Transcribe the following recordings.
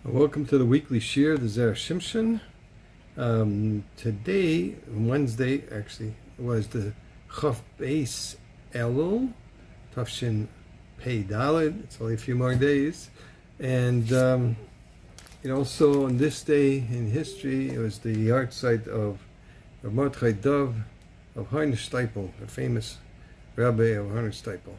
Welcome to the weekly shir, the Zera Shimshon. Today, Wednesday, actually, was the Chaf Beis Elul, Tafshin Pei Daled. It's only a few more days. And also on this day in history, it was the yahrzeit of Mordechai Dov of Harnisch-Steipel, a famous rabbi of Harnisch-Steipel.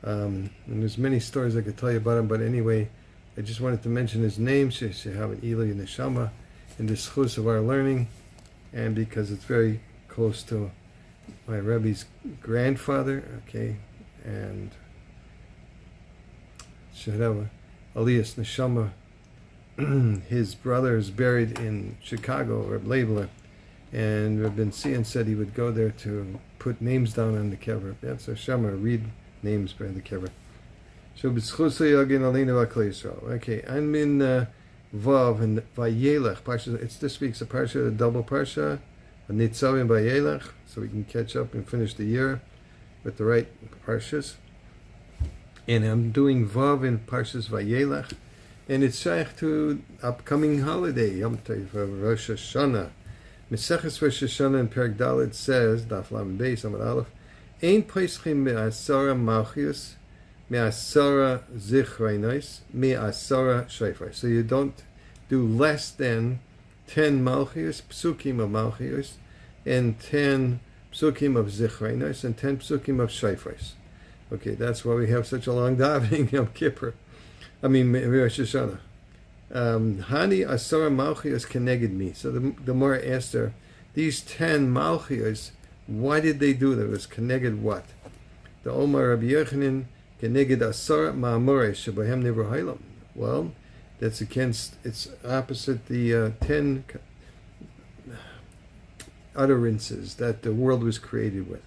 And there's many stories I could tell you about him, but anyway, I just wanted to mention his name, should have an Eli and Neshama in the schus of our learning, and because it's very close to my Rebbe's grandfather, okay, and should have a Elias Neshama. His brother is buried in Chicago, Reb Leibler, and Reb Ben Zion said he would go there to put names down on the kever. That's a Shama, read names by the kever. Okay, I'm in Vav and VaYelech. It's this week's a Parshat, a double Parshat, a Nitzavim VaYelech, so we can catch up and finish the year with the right Parshas. And I'm doing Vav in Parshas VaYelech, and it's shaykh to upcoming holiday, Yom Tov, Rosh Hashanah. Meseches Rosh Hashanah in Perek Daled says, Daf Lamed Beis Amud Aleph, Ein Peischim me'asara malchius me'asara zichreinos me'asara shofar. So you don't do less than 10 malchius, psukim of malchius, and 10 psukim of zichreinos, and 10 psukim of shofars. Okay, that's why we have such a long davening Yom Kippur. Rosh Hashanah. Hani asara malchius keneged me. So the more asked her, these 10 malchius, why did they do that? It was keneged what? The Omar Rabbi Yochanan keneged asara ma'amores shebahem never haylam. Well, that's against, it's opposite the 10 utterances that the world was created with.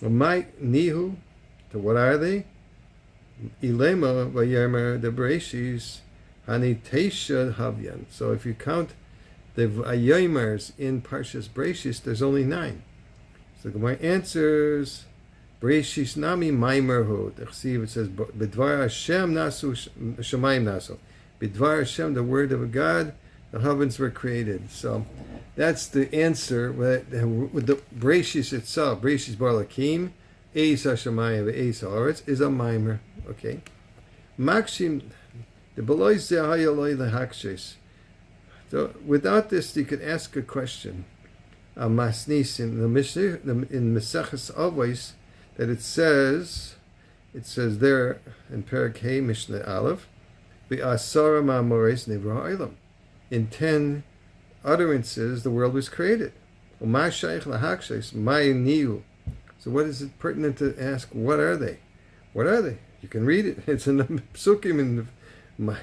My nihu, to what are they? Ilema vayemer the Bereshis hani teisha havyan. So if you count the vayemers in Parshas Bereshis, there's only 9. So the Gemara answers, Bereshis nami maimerhu. It says, B'dvar Hashem nasu shemayim nasu. B'dvar Hashem, the word of God, the heavens were created. So that's the answer. With the Bereshis itself, Bereshis bar lakim, Eis HaShemayim ve'Eis HaAretz, is a maimer. Okay. Makshim, the beloy zehayaloi lehakshes. So without this, you could ask a question. Masnis in the Mishnah, in Meseches Avos, that it says there in Perek Hey Mishnah Aleph, V'asara ma'amores nivra ha'olam. In 10 utterances, the world was created. U'ma shaykh lahakshes ma'iniu. So what is it pertinent to ask? What are they? What are they? You can read it. It's in the psukim in the.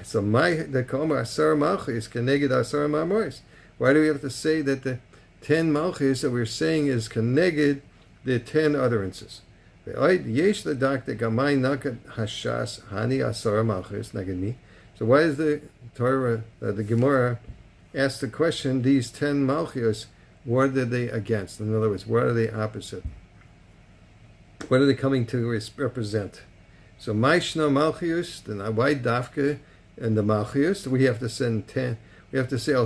So the Komer Asar Malchis Keneged Asar Ma'amores. Why do we have to say that the 10 Malchis that we're saying is Keneged the 10 utterances? Yesh the doctor Gamai Nakat Hashas Hani Asar Malchis Neged me. So why is the Torah, the Gemara, ask the question? These 10 Malchis, what are they against? In other words, what are they opposite? What are they coming to represent? So Maishna Malchius, then why Dafka and the Malchius? We have to send 10. We have to say 10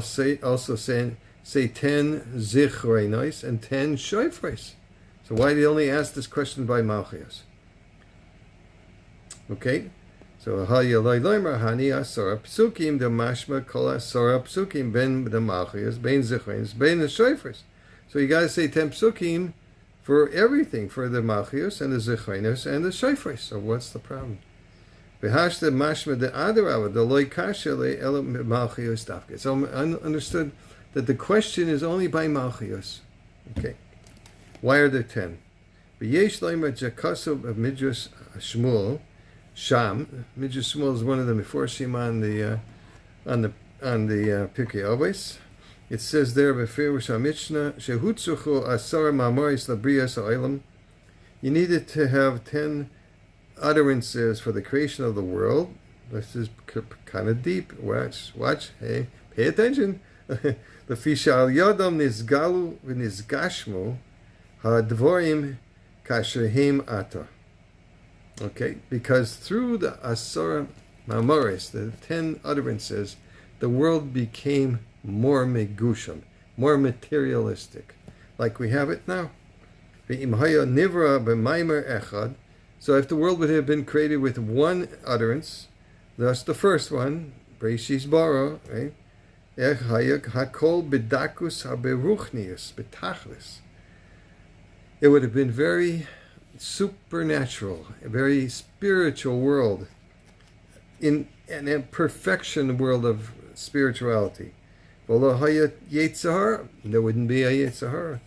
Zichreinos and 10 Shofars. So why do they only ask this question by Malchius? Okay, so Hayaloi Loimer Hani Asara Psukim the Mashma Kol Asara Psukim Ben the Malchius Ben Zichreinos Ben the Shofars. So you got to say 10 Psukim for everything, for the Malchius and the Zichreinos and the Shofars. So what's the problem? V'hashta mashma de adarava the loy kasha le elam Malchius dafke. So I understood that the question is only by Malchius. Okay. Why are there 10? V'yesh leima jakasov of Midrash Shmuel Sham. Midrash Shmuel is one of the Meforshim on the Pirkei Avos. It says there, Beferish HaMishnah, Shehutzuchu Asara Ma'amoris Labriyas Ha'olam. You needed to have 10 utterances for the creation of the world. This is kind of deep. Watch. Hey, pay attention. The Fishal Yodam Nizgalu V'Nizgashmu Ha'dvorim Kasherhim Ata. Okay, because through the Asara Ma'amoris, the 10 utterances, the world became more megusham, more materialistic, like we have it now. Ve'im haya nivra b'maimer echad. So if the world would have been created with one utterance, thus the first one, Breshis bara, right? Ech haya hakol b'dakus haberuchnius b'tachlis. It would have been very supernatural, a very spiritual world, in a perfection world of spirituality. There wouldn't be a Yetzirah.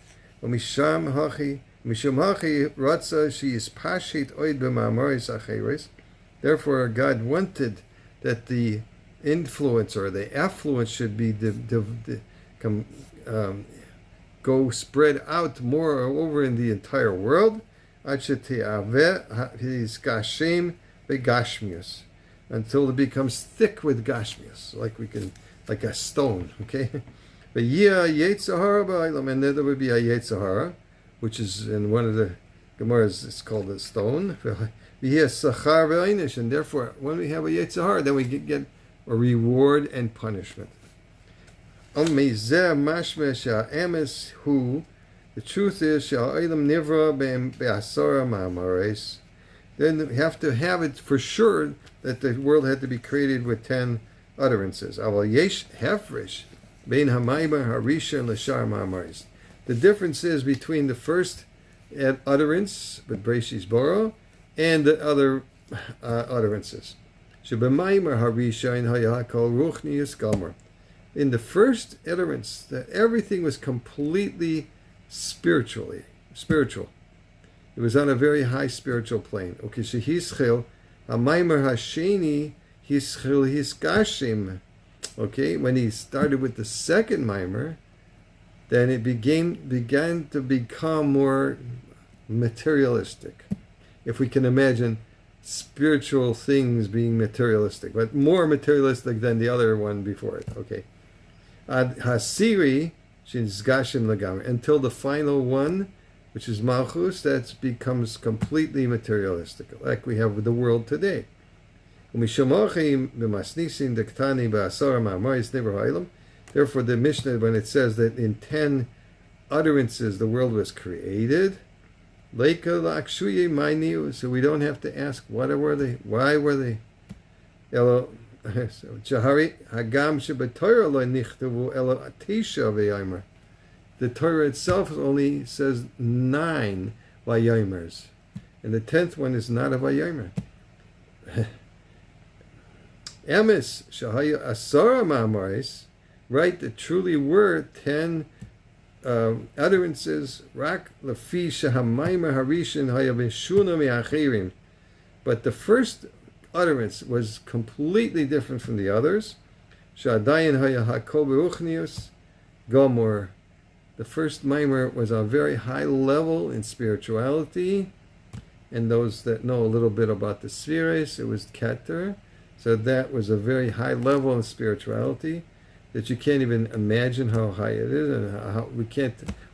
Misham hachi ratza she is pashit oid b'ma'amoris acheres. Therefore, God wanted that the influence or the affluence should be go spread out more over in the entire world, until it becomes thick with gashmius, like a stone. Okay, but and then there would be a Yetzirah, which is in one of the Gemaras, it's called a stone. And therefore, when we have a Yetzirah, then we get a reward and punishment. The truth is, then we have to have it for sure that the world had to be created with 10 utterances. The difference is between the first utterance, but Breshis bara, and the other utterances. In the first utterance, that everything was completely spiritual. It was on a very high spiritual plane. Okay, shehischil, hamaymer hasheni, hischil hiskashim. Okay, when he started with the second mimer, then it began to become more materialistic. If we can imagine spiritual things being materialistic, but more materialistic than the other one before it. Okay. Ad hasiri shinzgashim lagam, until the final one, which is Malchus, that becomes completely materialistic, like we have with the world today. Therefore, the Mishnah, when it says that in 10 utterances the world was created, so we don't have to ask, what were they? Why were they? The Torah itself only says 9 vayomers, and the 10th one is not a vayomer. Emes shahaya asara ma'amaris, right? That truly were 10 utterances. Rak lefi shahamaymer harishin haya b'shuna me'achirim, but the first utterance was completely different from the others. Shadayin haya hakol beruchnius gomor. The first mimer was a very high level in spirituality, and those that know a little bit about the spheres, it was Keter. So that was a very high level in spirituality that you can't even imagine how high it is, and how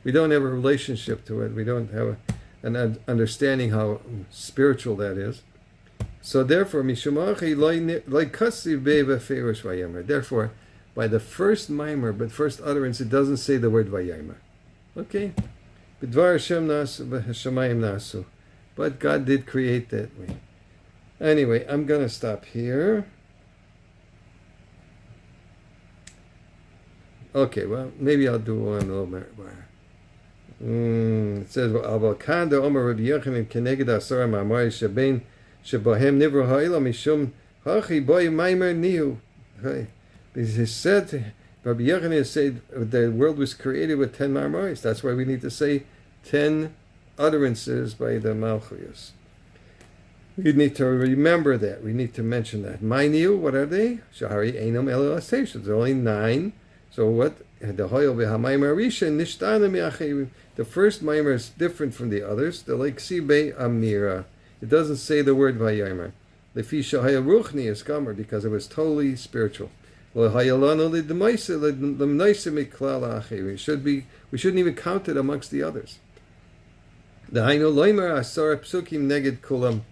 we don't have a relationship to it. We don't have an understanding how spiritual that is. So therefore, therefore, by the first mimer, but first utterance, it doesn't say the word vayomer. Okay? But God did create that way. Anyway, I'm going to stop here. Okay, well, maybe I'll do one a little bit more. It says, Avakanda Omer Rabbi Yochanan Keneged Asara Ma'amari Shabein Shabahem Nivra Ha'ila Mishum Hachi Boy Maimer Nihu. He said, Rabbi Yochanan said the world was created with 10 Ma'amaris. That's why we need to say 10 utterances by the Malchus. We need to remember that. We need to mention that. Mainiu, what are they? Shahari Einam El stations. There are only 9. So what? The first mimer is different from the others. The like Sibe Amira. It doesn't say the word Vayomer. Lefi Shahaya Ruchni is Gomer, because it was totally spiritual. We shouldn't even count it amongst the others. The Hainu Loimer Asar Psukim Neged Kulam.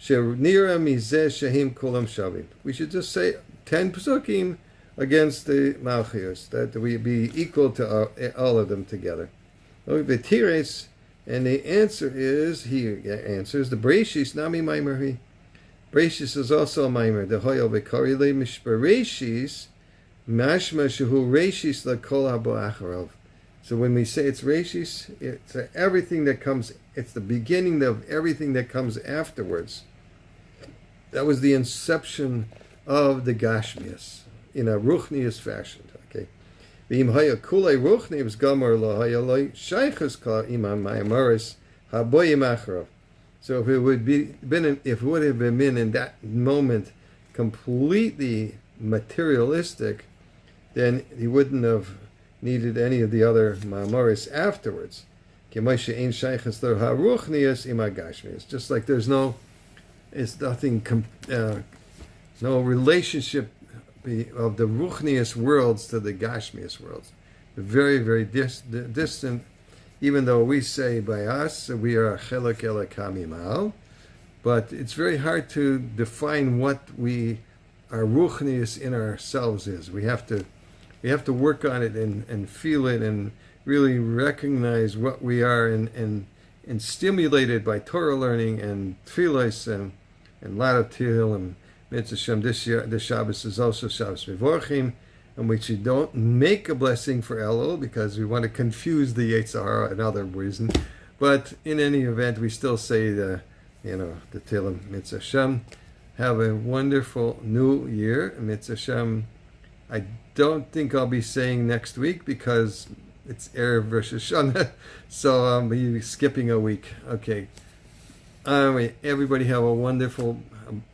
Shenira mizeh shehim kulam shavim. We should just say 10 psukim against the Malchios, that we be equal to all of them together. V'tires, and the answer is, he answers, the Bereshis nami maimerhi. Bereshis is also a maimer. The hoyel v'kari le mishbereshis, mashma shehu reshis lakol habo acharav. So when we say it's reshis, it's everything that comes, it's the beginning of everything that comes afterwards. That was the inception of the Gashmias, in a ruchnius fashion. Okay, v'im haya kulei ruchnius gomer lo haya lo shaychus ka imam ma'amaris haboyim acharav. So if it would have been in that moment completely materialistic, then he wouldn't have needed any of the other ma'amaris afterwards. Just like there's no relationship of the ruchnius worlds to the gashmius worlds. They're very, very distant, even though we say by us we are chelek elokam imal, but it's very hard to define what our ruchnius in ourselves is. We have to work on it and feel it and really recognize what we are and stimulated by Torah learning and tefillos and Lat Til and Mitzvah. This Shabbos is also Shabbos Mevorchim, and we don't make a blessing for Elul because we want to confuse the Yetzer Hara and other reasons. But in any event, we still say the Tehillim Mitzvah. Have a wonderful new year, Mitzvah. I don't think I'll be saying next week because it's Erev Rosh Hashanah, so I'll be skipping a week. Okay. Everybody have a wonderful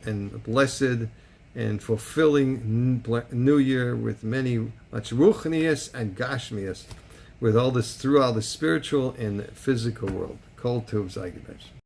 and blessed and fulfilling new year with much ruchnius and gashmius, with all this throughout the spiritual and physical world. Kol Tov Zaygebesh.